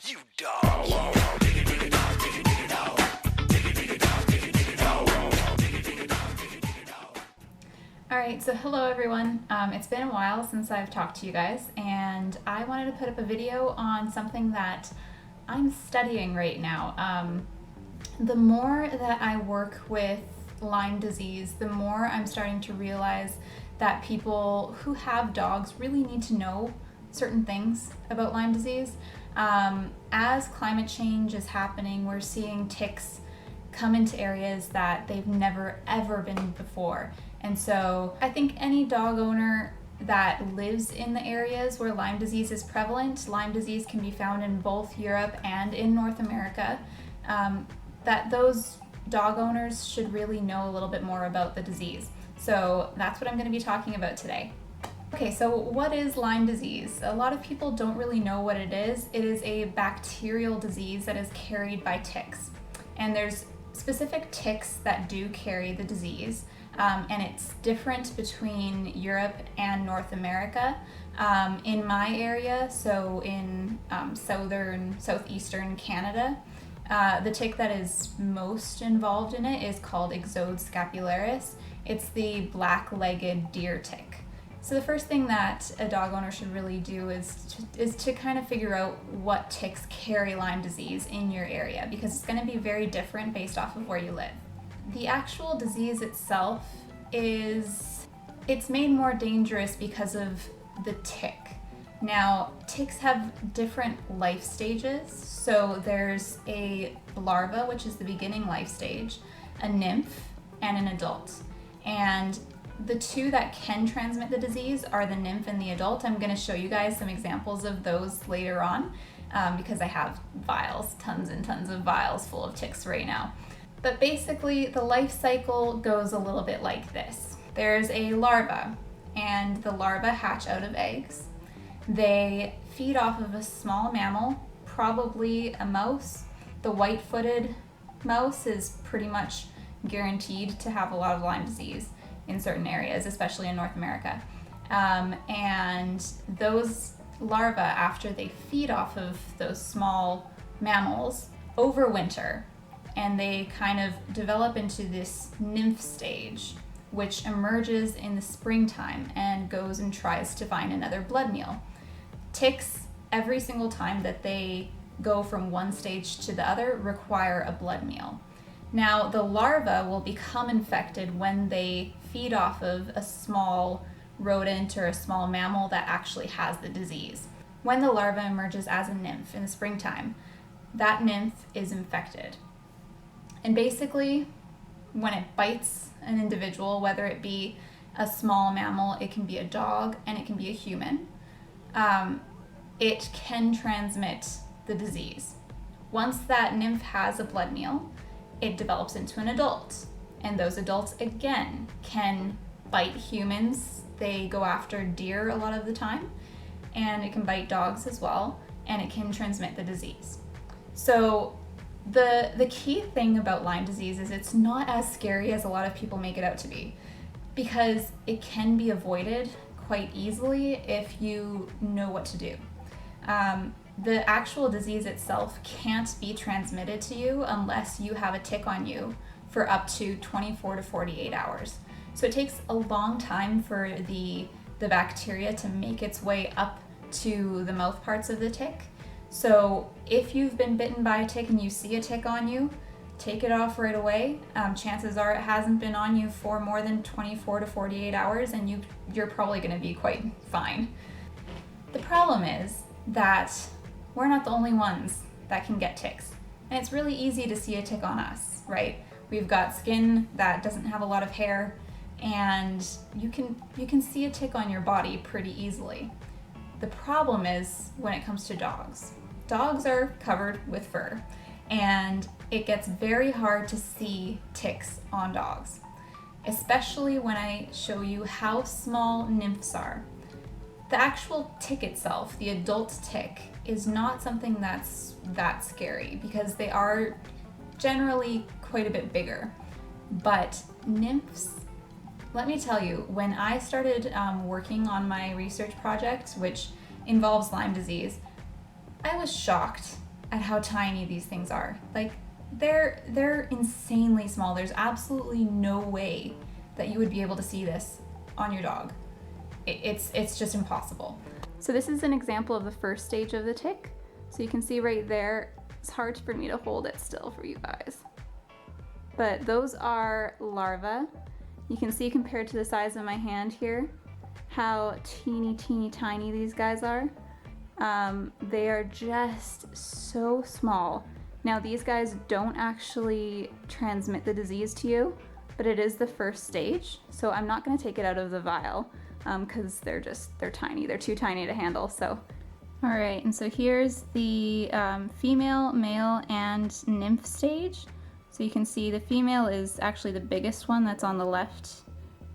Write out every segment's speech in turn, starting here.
you dog. Alright, so hello everyone. It's been a while since I've talked to you guys, and I wanted to put up a video on something that I'm studying right now. The more that I work with Lyme disease, the more I'm starting to realize that people who have dogs really need to know certain things about Lyme disease. As climate change is happening, we're seeing ticks come into areas that they've never ever been before. And so I think any dog owner that lives in the areas where Lyme disease is prevalent, Lyme disease can be found in both Europe and in North America, that those dog owners should really know a little bit more about the disease. So that's what I'm going to be talking about today. Okay, so what is Lyme disease? A lot of people don't really know what it is. It is a bacterial disease that is carried by ticks. And there's specific ticks that do carry the disease. And it's different between Europe and North America. In my area, so in southeastern Canada, the tick that is most involved in it is called Ixodes scapularis. It's the black-legged deer tick. So the first thing that a dog owner should really do is to kind of figure out what ticks carry Lyme disease in your area, because it's going to be very different based off of where you live. The actual disease itself it's made more dangerous because of the tick. Now, ticks have different life stages. So there's a larva, which is the beginning life stage, a nymph, and an adult. And the two that can transmit the disease are the nymph and the adult. I'm going to show you guys some examples of those later on because I have vials, tons and tons of vials full of ticks right now. But basically, the life cycle goes a little bit like this. There's a larva, and the larvae hatch out of eggs. They feed off of a small mammal, probably a mouse. The white-footed mouse is pretty much guaranteed to have a lot of Lyme disease in certain areas, especially in North America. And those larvae, after they feed off of those small mammals, overwinter. And they kind of develop into this nymph stage, which emerges in the springtime and goes and tries to find another blood meal. Ticks, every single time that they go from one stage to the other, require a blood meal. Now, the larva will become infected when they feed off of a small rodent or a small mammal that actually has the disease. When the larva emerges as a nymph in the springtime, that nymph is infected. And basically, when it bites an individual, whether it be a small mammal, it can be a dog, and it can be a human, it can transmit the disease. Once that nymph has a blood meal, it develops into an adult. And those adults, again, can bite humans. They go after deer a lot of the time, and it can bite dogs as well, and it can transmit the disease. So the key thing about Lyme disease is it's not as scary as a lot of people make it out to be, because it can be avoided quite easily if you know what to do. The actual disease itself can't be transmitted to you unless you have a tick on you for up to 24 to 48 hours. So it takes a long time for the bacteria to make its way up to the mouth parts of the tick. So if you've been bitten by a tick and you see a tick on you, take it off right away. Chances are it hasn't been on you for more than 24 to 48 hours, and you're probably going to be quite fine. The problem is that we're not the only ones that can get ticks. And it's really easy to see a tick on us, right? We've got skin that doesn't have a lot of hair, and you can see a tick on your body pretty easily. The problem is when it comes to dogs. Dogs are covered with fur, and it gets very hard to see ticks on dogs, especially when I show you how small nymphs are. The actual tick itself, the adult tick, is not something that's that scary because they are generally quite a bit bigger. But nymphs, let me tell you, when I started working on my research project, which involves Lyme disease, I was shocked at how tiny these things are. Like, they're insanely small. There's absolutely no way that you would be able to see this on your dog. It's just impossible. So this is an example of the first stage of the tick. So you can see right there, it's hard for me to hold it still for you guys. But those are larvae. You can see compared to the size of my hand here, how teeny tiny these guys are. They are just so small. Now these guys don't actually transmit the disease to you, but it is the first stage. So I'm not gonna take it out of the vial because they're tiny. They're too tiny to handle. So, all right, and so here's the female, male, and nymph stage. So you can see the female is actually the biggest one that's on the left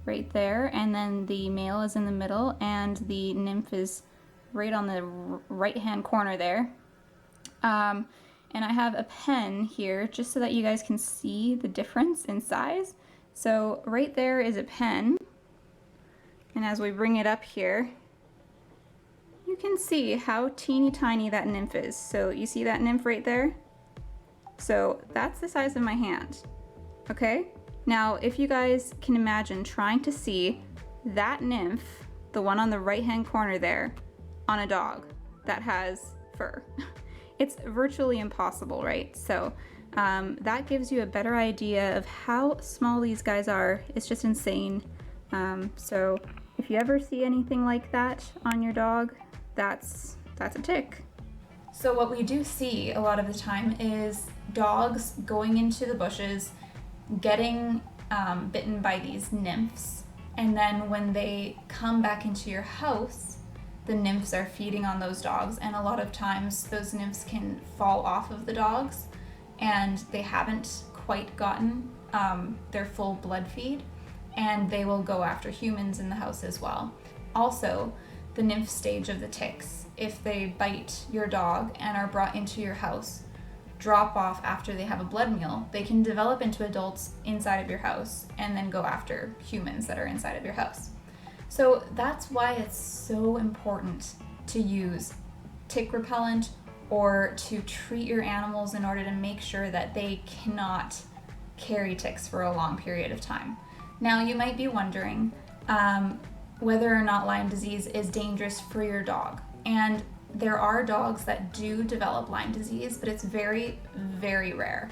right there, and then the male is in the middle, and the nymph is right on the right-hand corner there. And I have a pen here just so that you guys can see the difference in size. So right there is a pen, and as we bring it up here, you can see how teeny tiny that nymph is. So you see that nymph right there? So that's the size of my hand, okay? Now, if you guys can imagine trying to see that nymph, the one on the right-hand corner there, on a dog that has fur, it's virtually impossible, right? So that gives you a better idea of how small these guys are. It's just insane. So if you ever see anything like that on your dog, that's a tick. So what we do see a lot of the time is dogs going into the bushes, getting bitten by these nymphs, and then when they come back into your house, the nymphs are feeding on those dogs, and a lot of times those nymphs can fall off of the dogs and they haven't quite gotten their full blood feed, and they will go after humans in the house as well. Also, the nymph stage of the ticks, if they bite your dog and are brought into your house, drop off after they have a blood meal, they can develop into adults inside of your house and then go after humans that are inside of your house. So that's why it's so important to use tick repellent or to treat your animals in order to make sure that they cannot carry ticks for a long period of time. Now you might be wondering whether or not Lyme disease is dangerous for your dog. And there are dogs that do develop Lyme disease, but it's very, very rare.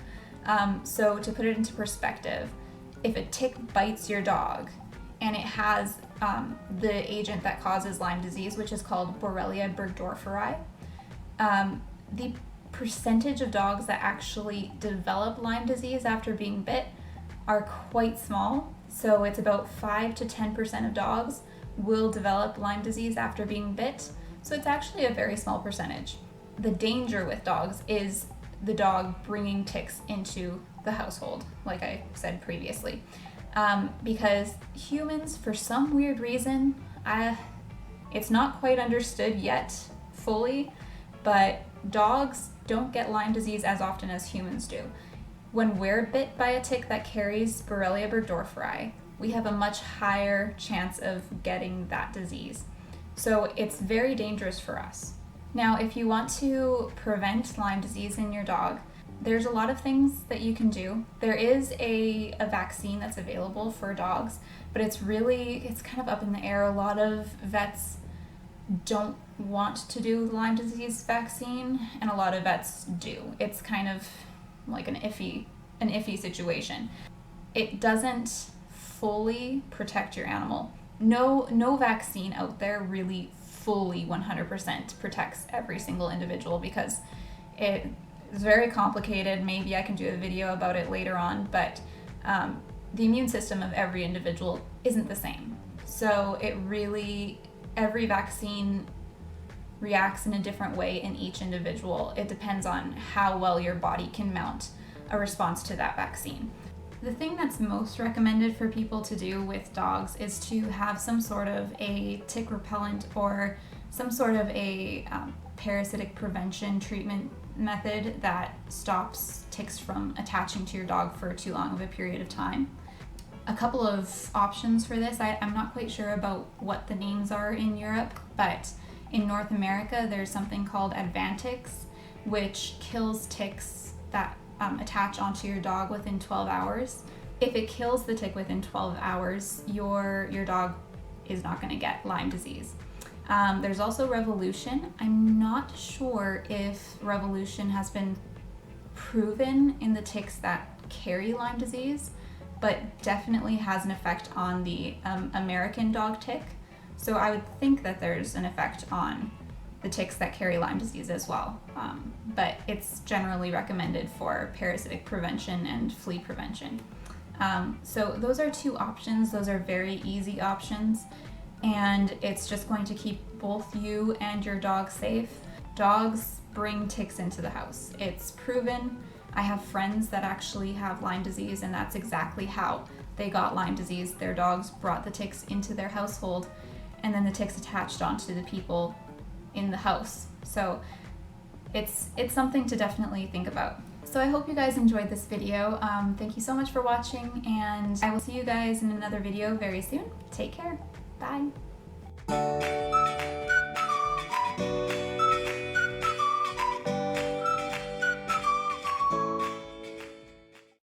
So to put it into perspective, if a tick bites your dog and it has the agent that causes Lyme disease, which is called Borrelia burgdorferi, the percentage of dogs that actually develop Lyme disease after being bit are quite small. So it's about 5 to 10% of dogs will develop Lyme disease after being bit. So it's actually a very small percentage. The danger with dogs is the dog bringing ticks into the household, like I said previously. Because humans, for some weird reason, it's not quite understood yet fully, but dogs don't get Lyme disease as often as humans do. When we're bit by a tick that carries Borrelia burgdorferi, we have a much higher chance of getting that disease. So it's very dangerous for us. Now, if you want to prevent Lyme disease in your dog, there's a lot of things that you can do. There is a vaccine that's available for dogs, but it's kind of up in the air. A lot of vets don't want to do the Lyme disease vaccine, and a lot of vets do. It's kind of like an iffy situation. It doesn't fully protect your animal. No vaccine out there really fully 100% protects every single individual because it's very complicated. Maybe I can do a video about it later on, but the immune system of every individual isn't the same. So every vaccine reacts in a different way in each individual. It depends on how well your body can mount a response to that vaccine. The thing that's most recommended for people to do with dogs is to have some sort of a tick repellent or some sort of a parasitic prevention treatment method that stops ticks from attaching to your dog for too long of a period of time. A couple of options for this, I'm not quite sure about what the names are in Europe, but in North America there's something called Advantix which kills ticks that attach onto your dog within 12 hours. If it kills the tick within 12 hours, your dog is not going to get Lyme disease. There's also Revolution. I'm not sure if Revolution has been proven in the ticks that carry Lyme disease, but definitely has an effect on the American dog tick. So I would think that there's an effect on the ticks that carry Lyme disease as well. But it's generally recommended for parasitic prevention and flea prevention. So those are two options. Those are very easy options, and it's just going to keep both you and your dog safe. Dogs bring ticks into the house. It's proven. I have friends that actually have Lyme disease, and that's exactly how they got Lyme disease. Their dogs brought the ticks into their household, and then the ticks attached onto the people in the house. So it's something to definitely think about. So I hope you guys enjoyed this video. Thank you so much for watching, and I will see you guys in another video very soon. Take care. Bye.